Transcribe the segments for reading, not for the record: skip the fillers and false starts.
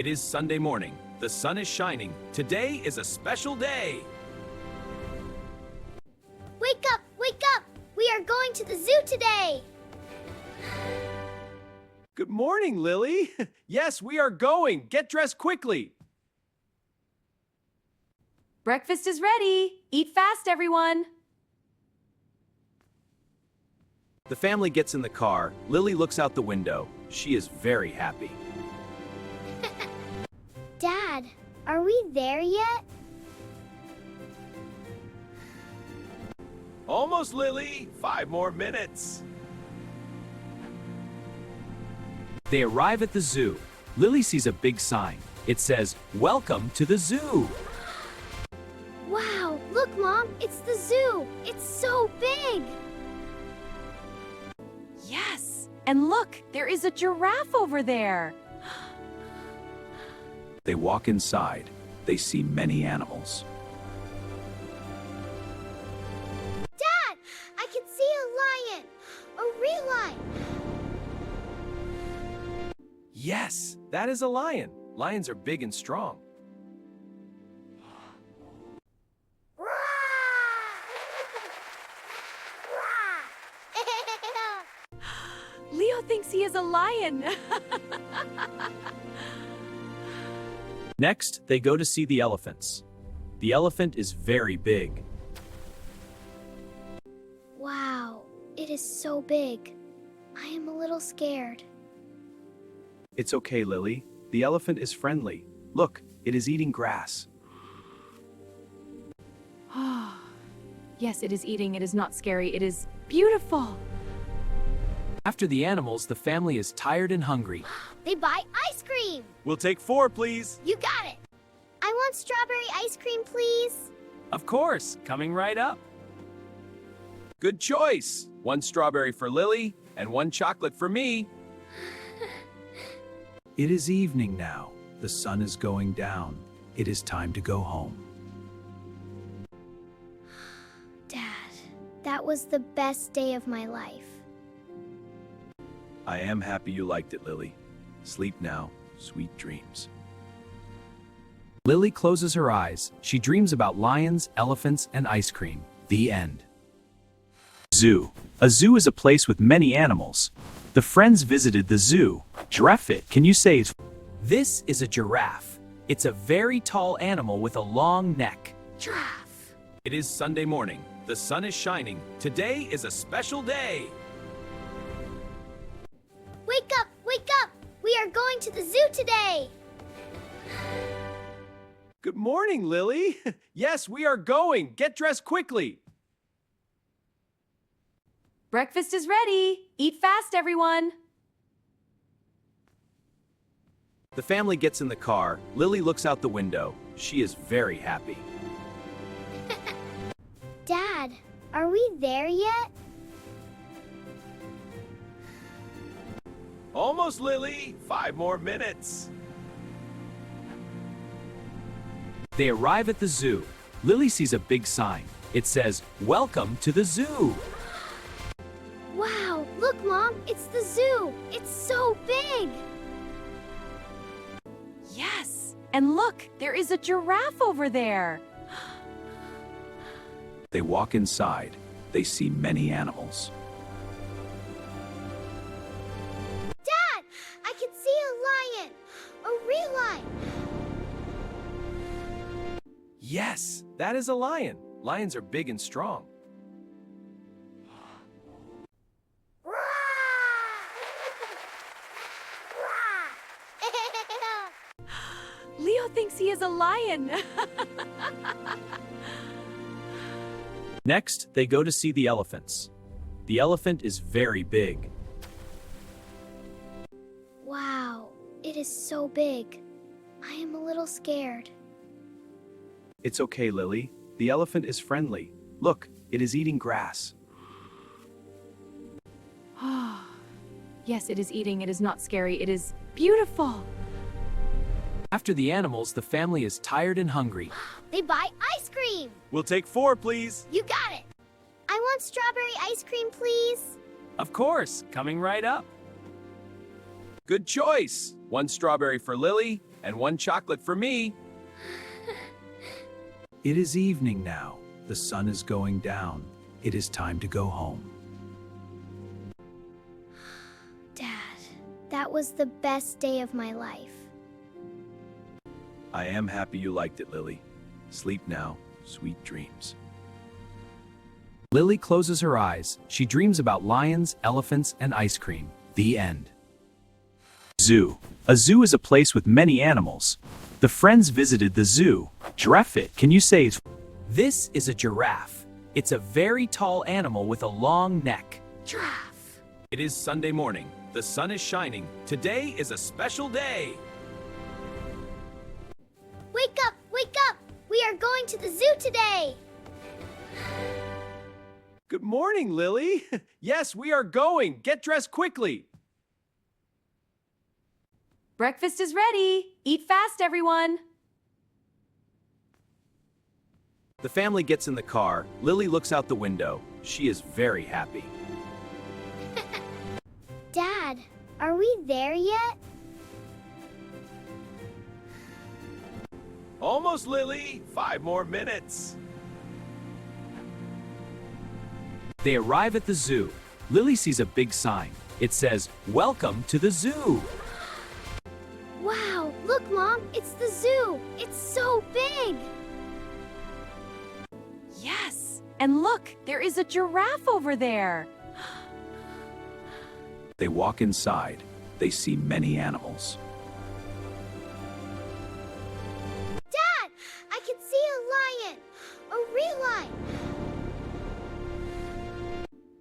It is Sunday morning. The sun is shining. Today is a special day. Wake up! Wake up! We are going to the zoo today! Good morning, Lily. Yes, we are going. Get dressed quickly. Breakfast is ready. Eat fast, everyone. The family gets in the car. Lily looks out the window. She is very happy. Dad, are we there yet? Almost, Lily. 5 more minutes. They arrive at the zoo. Lily sees a big sign. It says, "Welcome to the zoo." Wow, look, Mom, it's the zoo. It's so big. Yes. And look, there is a giraffe over there. They walk inside. They see many animals. Dad, I can see a lion. A real lion. Yes, that is a lion. Lions are big and strong. Leo thinks he is a lion. Next, they go to see the elephants. The elephant is very big. Wow, it is so big. I am a little scared. It's okay, Lily. The elephant is friendly. Look, it is eating grass. Yes, it is eating. It is not scary. It is beautiful. After the animals, the family is tired and hungry. They buy ice cream. We'll take 4, please. You got it. I want strawberry ice cream, please. Of course, coming right up. Good choice. 1 strawberry for Lily and 1 chocolate for me. It is evening now. The sun is going down. It is time to go home. Dad, that was the best day of my life. I am happy you liked it, Lily. Sleep now. Sweet dreams. Lily closes her eyes. She dreams about lions, elephants, and ice cream. The end. Zoo. A zoo is a place with many animals. The friends visited the zoo. Giraffe, can you say it? This is a giraffe. It's a very tall animal with a long neck. Giraffe. It is Sunday morning. The sun is shining. Today is a special day. Wake up! Wake up! We are going to the zoo today! Good morning, Lily. Yes, we are going. Get dressed quickly. Breakfast is ready. Eat fast, everyone. The family gets in the car. Lily looks out the window. She is very happy. Dad, are we there yet? Almost, Lily. 5 more minutes. They arrive at the zoo. Lily sees a big sign. It says, "Welcome to the zoo." Wow, look, Mom, it's the zoo. It's so big. Yes. And look, there is a giraffe over there. They walk inside. They see many animals. Dad, I can see a lion. A real lion. Yes, that is a lion. Lions are big and strong. Leo thinks he is a lion. Next, they go to see the elephants. The elephant is very big. Wow, it is so big. I am a little scared. It's okay, Lily. The elephant is friendly. Look, it is eating grass. Yes, it is eating. It is not scary. It is beautiful. After the animals, the family is tired and hungry. They buy ice cream. We'll take 4, please. You got it. I want strawberry ice cream, please. Of course, coming right up. Good choice. 1 strawberry for Lily and 1 chocolate for me. It is evening now. The sun is going down. It is time to go home. Dad, that was the best day of my life. I am happy you liked it, Lily. Sleep now, sweet dreams. Lily closes her eyes. She dreams about lions, elephants, and ice cream. The end. Zoo. A zoo is a place with many animals. The friends visited the zoo. Giraffe, can you say? This is a giraffe. It's a very tall animal with a long neck. Giraffe. It is Sunday morning. The sun is shining. Today is a special day. Wake up, wake up! We are going to the zoo today! Good morning, Lily. Yes, we are going. Get dressed quickly. Breakfast is ready. Eat fast, everyone. The family gets in the car. Lily looks out the window. She is very happy. Dad, are we there yet? Almost, Lily. 5 more minutes. They arrive at the zoo. Lily sees a big sign. It says, "Welcome to the zoo." Wow, look, Mom, it's the zoo. It's so big. Yes. And look, there is a giraffe over there. They walk inside. They see many animals. Dad, I can see a lion. A real lion.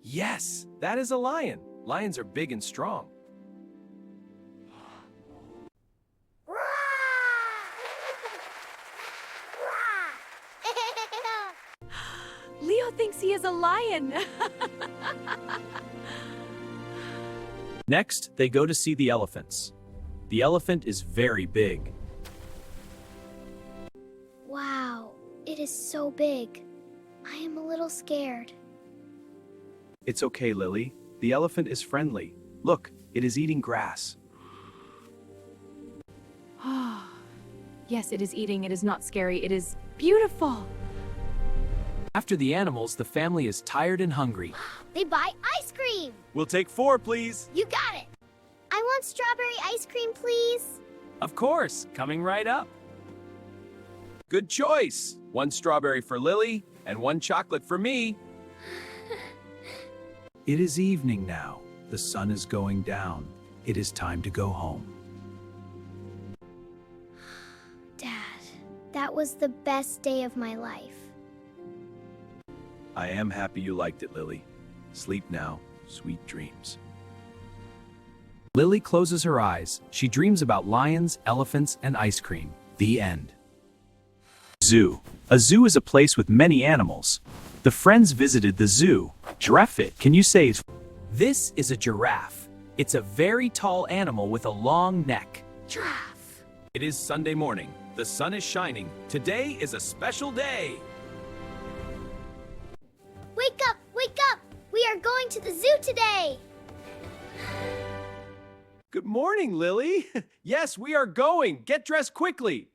Yes, that is a lion. Lions are big and strong. Leo thinks he is a lion. Next, they go to see the elephants. The elephant is very big. Wow, it is so big. I am a little scared. It's okay, Lily. The elephant is friendly. Look, it is eating grass. Yes, it is eating. It is not scary. It is beautiful. After the animals, the family is tired and hungry. They buy ice cream. We'll take 4, please. You got it. I want strawberry ice cream, please. Of course, coming right up. Good choice. 1 strawberry for Lily and 1 chocolate for me. It is evening now. The sun is going down. It is time to go home. Dad, that was the best day of my life. I am happy you liked it, Lily. Sleep now, sweet dreams. Lily closes her eyes. She dreams about lions, elephants, and ice cream. The end. Zoo. A zoo is a place with many animals. The friends visited the zoo. Giraffe, can you say? This is a giraffe. It's a very tall animal with a long neck. Giraffe. It is Sunday morning. The sun is shining. Today is a special day. Wake up, wake up! We are going to the zoo today! Good morning, Lily. Yes, we are going. Get dressed quickly.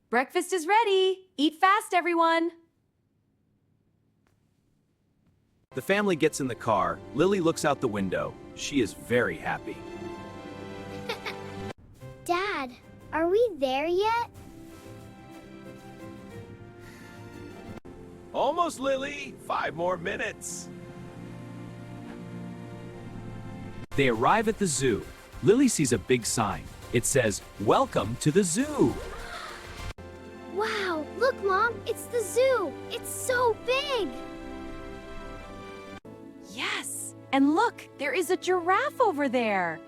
Breakfast is ready. Eat fast, everyone. The family gets in the car. Lily looks out the window. She is very happy. Dad, are we there yet? Almost, Lily. 5 more minutes. They arrive at the zoo. Lily sees a big sign. It says, "Welcome to the zoo." Wow, look, Mom, it's the zoo. It's so big. Yes. And look, there is a giraffe over there.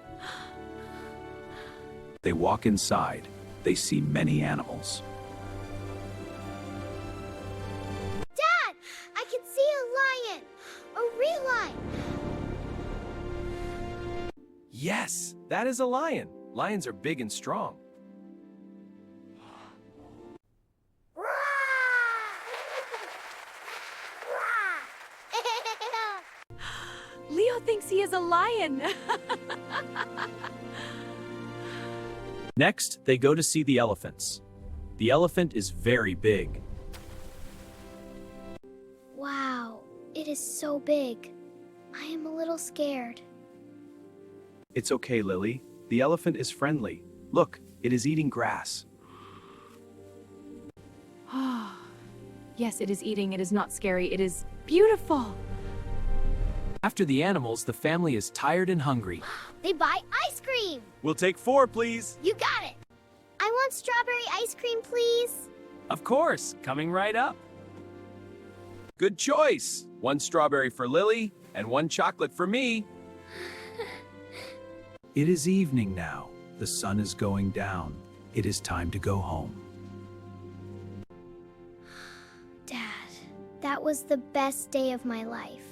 They walk inside. They see many animals. Dad, I can see a lion. A real lion. Yes, that is a lion. Lions are big and strong. Leo thinks he is a lion. Next, they go to see the elephants. The elephant is very big. Wow, it is so big. I am a little scared. It's okay, Lily. The elephant is friendly. Look, it is eating grass. Yes, it is eating. It is not scary. It is beautiful. After the animals, the family is tired and hungry. They buy ice cream. We'll take 4, please. You got it. I want strawberry ice cream, please. Of course, coming right up. Good choice. 1 strawberry for Lily and 1 chocolate for me. It is evening now. The sun is going down. It is time to go home. Dad, that was the best day of my life.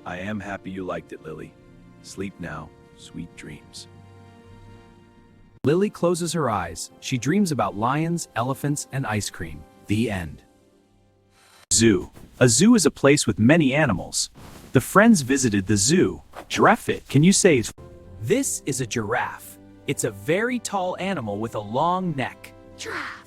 I am happy you liked it, Lily. Sleep now. Sweet dreams. Lily closes her eyes. She dreams about lions, elephants, and ice cream. The end. Zoo. A zoo is a place with many animals. The friends visited the zoo. Giraffe, can you say it? This is a giraffe. It's a very tall animal with a long neck. Giraffe.